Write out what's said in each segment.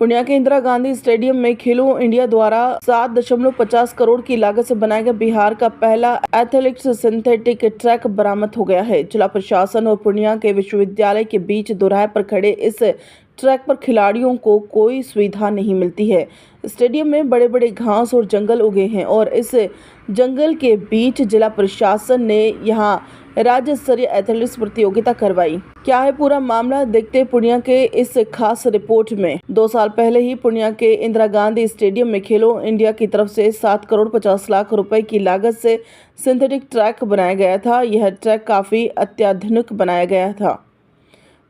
पूर्णिया के इंदिरा गांधी स्टेडियम में खेलो इंडिया द्वारा 7.50 करोड़ की लागत से बनाया गया बिहार का पहला एथलेटिक्स सिंथेटिक ट्रैक बरामद हो गया है। जिला प्रशासन और पूर्णिया के विश्वविद्यालय के बीच दोराहे पर खड़े इस ट्रैक पर खिलाड़ियों को कोई सुविधा नहीं मिलती है। स्टेडियम में बड़े बड़े घास और जंगल उगे हैं और इस जंगल के बीच जिला प्रशासन ने यहां राज्य स्तरीय एथलेटिक्स प्रतियोगिता करवाई। क्या है पूरा मामला, देखते पूर्णिया के इस खास रिपोर्ट में। 2 साल पहले ही पूर्णिया के इंदिरा गांधी स्टेडियम में खेलो इंडिया की तरफ से 7 करोड़ 50 लाख रुपए की लागत से सिंथेटिक ट्रैक बनाया गया था। यह ट्रैक काफी अत्याधुनिक बनाया गया था।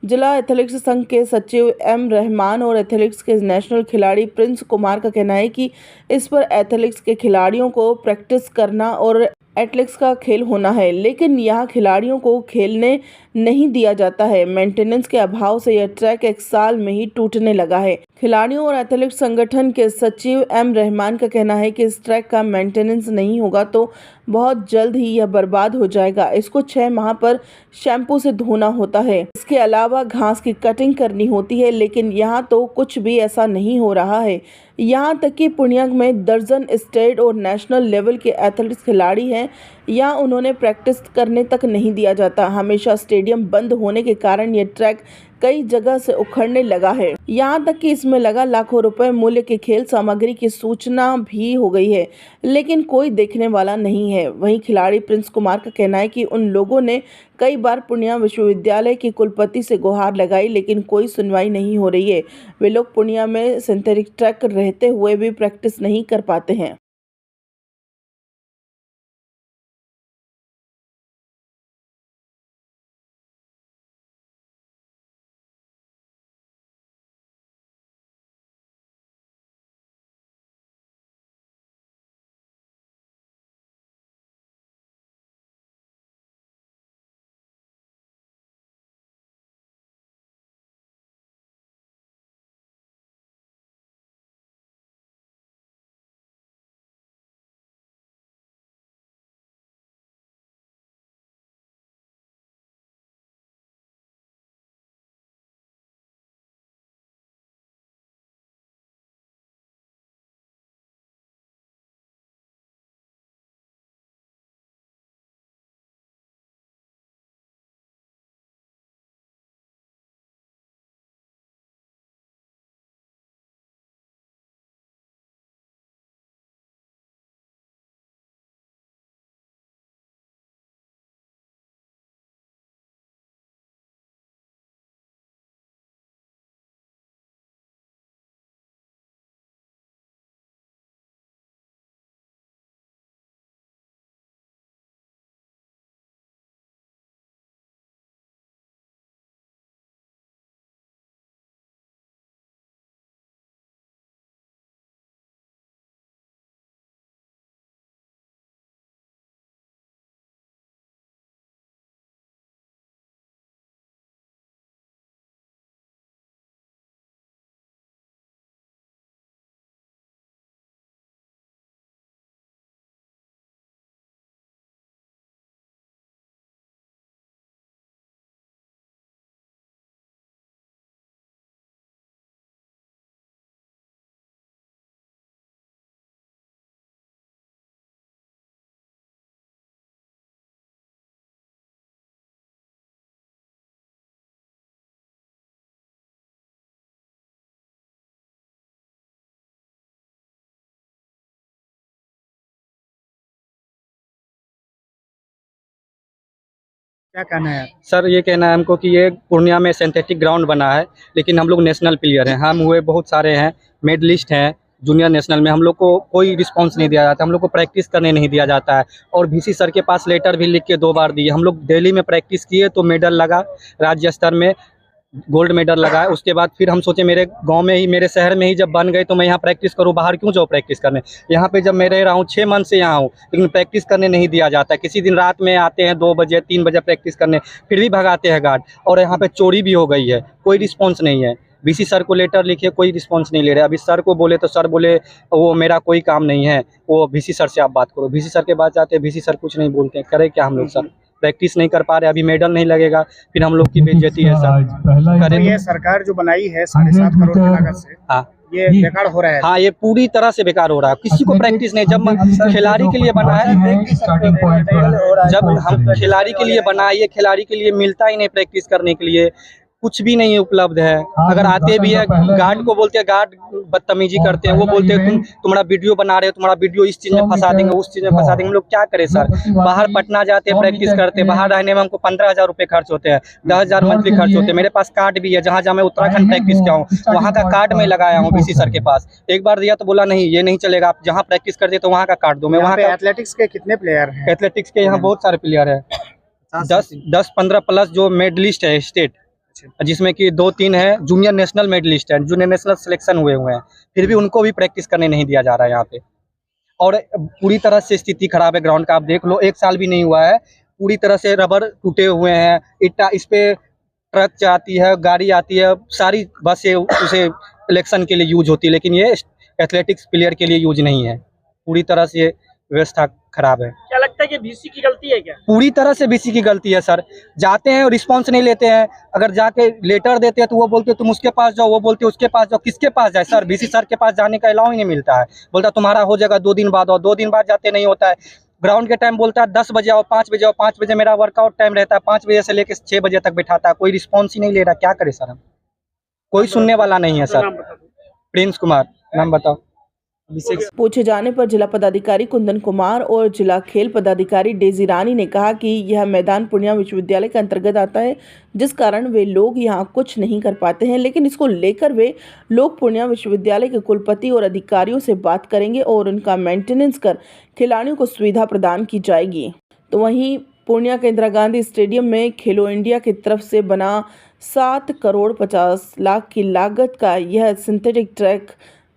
जिला एथलेटिक्स संघ के सचिव एम रहमान और एथलेटिक्स के नेशनल खिलाड़ी प्रिंस कुमार का कहना है कि इस पर एथलेटिक्स के खिलाड़ियों को प्रैक्टिस करना और एथलेटिक्स का खेल होना है, लेकिन यहाँ खिलाड़ियों को खेलने नहीं दिया जाता है। मेंटेनेंस के अभाव से यह ट्रैक 1 साल में ही टूटने लगा है। खिलाड़ियों और एथलेटिक्स संगठन के सचिव एम रहमान का कहना है कि इस ट्रैक का मेंटेनेंस नहीं होगा तो बहुत जल्द ही यह बर्बाद हो जाएगा। इसको 6 माह पर शैम्पू से धोना होता है। इसके अलावा घास की कटिंग करनी होती है, लेकिन यहाँ तो कुछ भी ऐसा नहीं हो रहा है। यहाँ तक कि पूर्णिया में दर्जन स्टेट और नेशनल लेवल के एथलेटिक्स खिलाड़ी हैं, यहाँ उन्होंने प्रैक्टिस करने तक नहीं दिया जाता। हमेशा स्टेडियम बंद होने के कारण ये ट्रैक कई जगह से उखड़ने लगा है। यहाँ तक कि इसमें लगा लाखों रुपए मूल्य के खेल सामग्री की सूचना भी हो गई है, लेकिन कोई देखने वाला नहीं है। वहीं खिलाड़ी प्रिंस कुमार का कहना है कि उन लोगों ने कई बार पूर्णिया विश्वविद्यालय की कुलपति से गुहार लगाई, लेकिन कोई सुनवाई नहीं हो रही है। वे लोग पूर्णिया में सिंथेटिक ट्रैक रहते हुए भी प्रैक्टिस नहीं कर पाते हैं। क्या कहना है सर? ये कहना है हमको कि ये पूर्णिया में सिंथेटिक ग्राउंड बना है, लेकिन हम लोग नेशनल प्लेयर हैं, हम हुए बहुत सारे हैं, मेडलिस्ट हैं जूनियर नेशनल में, हम लोग को कोई रिस्पांस नहीं दिया जाता, हम लोग को प्रैक्टिस करने नहीं दिया जाता है। और वीसी सर के पास लेटर भी लिख के 2 बार दिए। हम लोग दिल्ली में प्रैक्टिस किए तो मेडल लगा, राज्य स्तर में गोल्ड मेडल लगा है। उसके बाद फिर हम सोचे मेरे गांव में ही, मेरे शहर में ही जब बन गए तो मैं यहाँ प्रैक्टिस करूँ, बाहर क्यों जाऊँ प्रैक्टिस करने। यहाँ पे जब मैं रह रहा हूँ 6 मंथ से यहाँ हूँ, लेकिन प्रैक्टिस करने नहीं दिया जाता है। किसी दिन रात में आते हैं 2 बजे 3 बजे प्रैक्टिस करने, फिर भी भगाते हैं गार्ड। और यहाँ पे चोरी भी हो गई है, कोई रिस्पॉन्स नहीं है। वीसी सर को लेटर लिखे, कोई रिस्पॉन्स नहीं ले रहे। अभी सर को बोले तो सर बोले वो मेरा कोई काम नहीं है, वो वीसी सर से आप बात करो। वीसी सर के पास जाते हैं, वीसी सर कुछ नहीं बोलते हैं। करें क्या हम लोग सर? प्रैक्टिस नहीं कर पा रहे, अभी मेडल नहीं लगेगा, फिर हम लोग की बेइज्जती है सर। तो ये सरकार जो बनाई है 7.5 करोड़ की लागत से, हाँ, ये बेकार हो रहा है। हाँ, ये पूरी तरह से बेकार हो रहा है, किसी को प्रैक्टिस नहीं। जब खिलाड़ी के लिए बना है, जब हम खिलाड़ी के लिए बना है, ये खिलाड़ी के लिए मिलता ही नहीं प्रैक्टिस करने के लिए, कुछ भी नहीं उपलब्ध है। अगर आते भी है, गार्ड को बोलते हैं, गार्ड बदतमीजी करते हैं, वो बोलते हैं तुम्हारा वीडियो बना रहे हो, तुम्हारा वीडियो इस चीज में फंसा देंगे, उस चीज में फंसा देंगे। हम लोग क्या करें सर? बाहर पटना जाते हैं, प्रैक्टिस करते हैं, बाहर रहने में हमको 15,000 रुपये खर्च होते हैं, 10,000 मंथली खर्च होते हैं। मेरे पास कार्ड भी है, जहाँ जहाँ मैं उत्तराखंड प्रैक्टिस किया हूँ वहाँ का कार्ड मैं लगाया हूँ बीसी सर के पास। एक बार दिया तो बोला नहीं, ये नहीं चलेगा, आप जहाँ प्रैक्टिस करते तो वहाँ का कार्ड दो। मैं वहाँ का एथलेटिक्स के कितने प्लेयर हैं? एथलेटिक्स के यहाँ बहुत सारे प्लेयर है, 10-15 प्लस जो मेडलिस्ट है स्टेट, जिसमें कि 2-3 है जूनियर नेशनल मेडलिस्ट है, जूनियर नेशनल सिलेक्शन हुए हैं, फिर भी उनको भी प्रैक्टिस करने नहीं दिया जा रहा है यहाँ पे। और पूरी तरह से स्थिति खराब है ग्राउंड का, आप देख लो, 1 साल भी नहीं हुआ है, पूरी तरह से रबर टूटे हुए हैं, इट्टा, इस पे ट्रक जाती है, गाड़ी आती है, सारी बसें उसे इलेक्शन के लिए यूज होती है, लेकिन ये एथलेटिक्स प्लेयर के लिए यूज नहीं है। पूरी तरह से व्यवस्था खराब है। क्या लगता है कि बीसी की गलती है क्या? पूरी तरह से बीसी की गलती है सर। जाते हैं और रिस्पांस नहीं लेते हैं, अगर जाके लेटर देते हैं तो वो बोलते हैं तुम उसके पास जाओ, वो बोलते हैं उसके पास जाओ। किसके पास जाए सर? बीसी सर के पास जाने का अलाउ ही नहीं मिलता है, बोलता तुम्हारा हो जाएगा 2 दिन बाद आओ, 2 दिन बाद जाते नहीं होता है। ग्राउंड के टाइम बोलता है 10 बजे आओ, 5 बजे आओ, 5 बजे मेरा वर्कआउट टाइम रहता है, 5 बजे से लेकर 6 बजे तक बैठाता है, कोई रिस्पॉन्स ही नहीं ले रहा। क्या करे सर? हम कोई सुनने वाला नहीं है सर। प्रिंस कुमार नाम बताओ। पूछे जाने पर जिला पदाधिकारी कुंदन कुमार और जिला खेल पदाधिकारी डेजी रानी ने कहा कि यह मैदान पूर्णिया विश्वविद्यालय के अंतर्गत आता है, जिस कारण वे लोग यहां कुछ नहीं कर पाते हैं, लेकिन इसको लेकर वे लोग पूर्णिया विश्वविद्यालय के कुलपति और अधिकारियों से बात करेंगे और उनका मेंटेनेंस कर खिलाड़ियों को सुविधा प्रदान की जाएगी। तो वहीं पूर्णिया के इंदिरा गांधी स्टेडियम में खेलो इंडिया की तरफ से बना 7 करोड़ 50 लाख की लागत का यह सिंथेटिक ट्रैक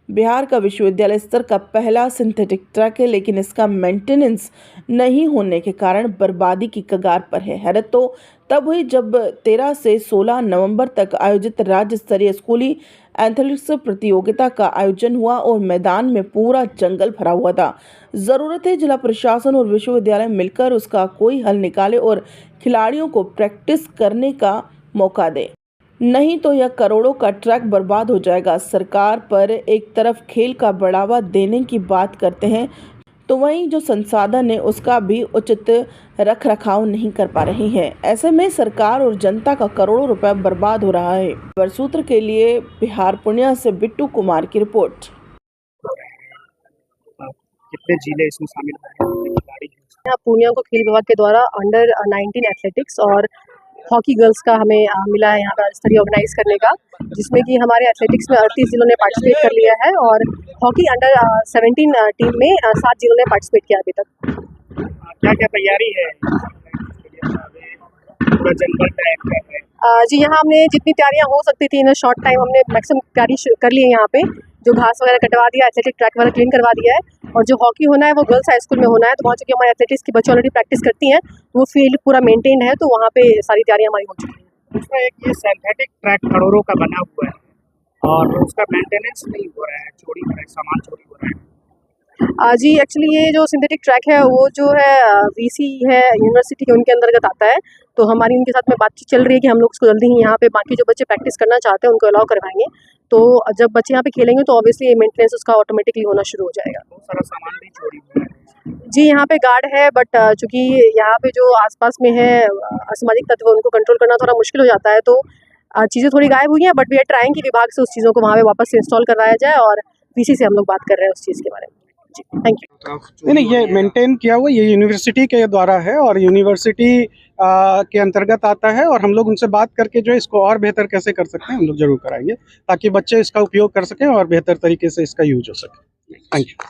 बिहार का विश्वविद्यालय स्तर का पहला सिंथेटिक ट्रैक है, लेकिन इसका मेंटेनेंस नहीं होने के कारण बर्बादी की कगार पर है। हैरत तो तब हुई जब 13 से 16 नवंबर तक आयोजित राज्य स्तरीय स्कूली एथलेटिक्स प्रतियोगिता का आयोजन हुआ और मैदान में पूरा जंगल भरा हुआ था। ज़रूरत है जिला प्रशासन और विश्वविद्यालय मिलकर उसका कोई हल निकाले और खिलाड़ियों को प्रैक्टिस करने का मौका दे, नहीं तो यह करोड़ों का ट्रैक बर्बाद हो जाएगा। सरकार पर एक तरफ खेल का बढ़ावा देने की बात करते हैं तो वहीं जो संसाधन है उसका भी उचित रखरखाव नहीं कर पा रही है। ऐसे में सरकार और जनता का करोड़ों रुपए बर्बाद हो रहा है। सूत्र के लिए बिहार पूर्णिया से बिट्टू कुमार की रिपोर्ट। कितने जिले इसमें शामिल हैं? पूर्णिया को खेल विभाग के द्वारा अंडर 19 एथलेटिक्स और हॉकी गर्ल्स का हमें मिला है यहाँ पर स्तरीय ऑर्गेनाइज करने का, जिसमें कि हमारे एथलेटिक्स में 38 जिलों ने पार्टिसिपेट कर लिया है और हॉकी अंडर 17 टीम में 7 जिलों ने पार्टिसिपेट किया अभी तक। क्या क्या तैयारी है? पूरा जंगल टाइप का है। जी, यहाँ हमने जितनी तैयारियाँ हो सकती थी इन शॉर्ट टाइम हमने मैक्सिमम तैयारी कर ली है। यहाँ पे जो घास वगैरह कटवा दिया, एथलेटिक ट्रैक वगैरह क्लीन करवा दिया है और जो हॉकी होना है वो गर्ल्स हाई स्कूल में होना है, तो वहाँ चूँकि हमारे एथलेटिक्स की बच्चे ऑलरेडी प्रैक्टिस करती हैं, वो फील्ड पूरा मेंटेन है, तो वहाँ पे सारी तैयारियाँ हमारी हो चुकी हैं। दूसरा एक ये सिंथेटिक ट्रैक करोड़ों का बना हुआ है और उसका मेंटेनेंस नहीं हो रहा है, चोरी हो रहा है, सामान चोरी हो रहा है। जी, एक्चुअली ये जो सिंथेटिक ट्रैक है वो जो है वीसी है यूनिवर्सिटी के उनके अंतर्गत आता है, तो हमारी उनके साथ में बातचीत चल रही है कि हम लोग उसको जल्दी ही यहाँ पे बाकी जो बच्चे प्रैक्टिस करना चाहते हैं उनको अलाउ करवाएंगे। तो जब बच्चे यहाँ पे खेलेंगे तो ऑब्वियसली मेंटेनेंस उसका ऑटोमेटिकली होना शुरू हो जाएगा। बहुत सारा सामान भी चोरी हो रहा है। जी, यहाँ पे गार्ड है, बट चूँकि यहाँ पे जो आसपास में है असामाजिक तत्व, उनको कंट्रोल करना थोड़ा मुश्किल हो जाता है, तो चीज़ें थोड़ी गायब हुई हैं, बट वी आर ट्राइंग कि विभाग से उस चीज़ों को वहाँ पे वापस से इंस्टॉल करवाया जाए और वीसी से हम लोग बात कर रहे हैं उस चीज़ के बारे में। जी, थैंक यू। नहीं, ये मेंटेन किया हुआ ये यूनिवर्सिटी के द्वारा है और यूनिवर्सिटी के अंतर्गत आता है और हम लोग उनसे बात करके जो है इसको और बेहतर कैसे कर सकते हैं हम लोग जरूर कराएंगे, ताकि बच्चे इसका उपयोग कर सकें और बेहतर तरीके से इसका यूज हो सके। Thank you.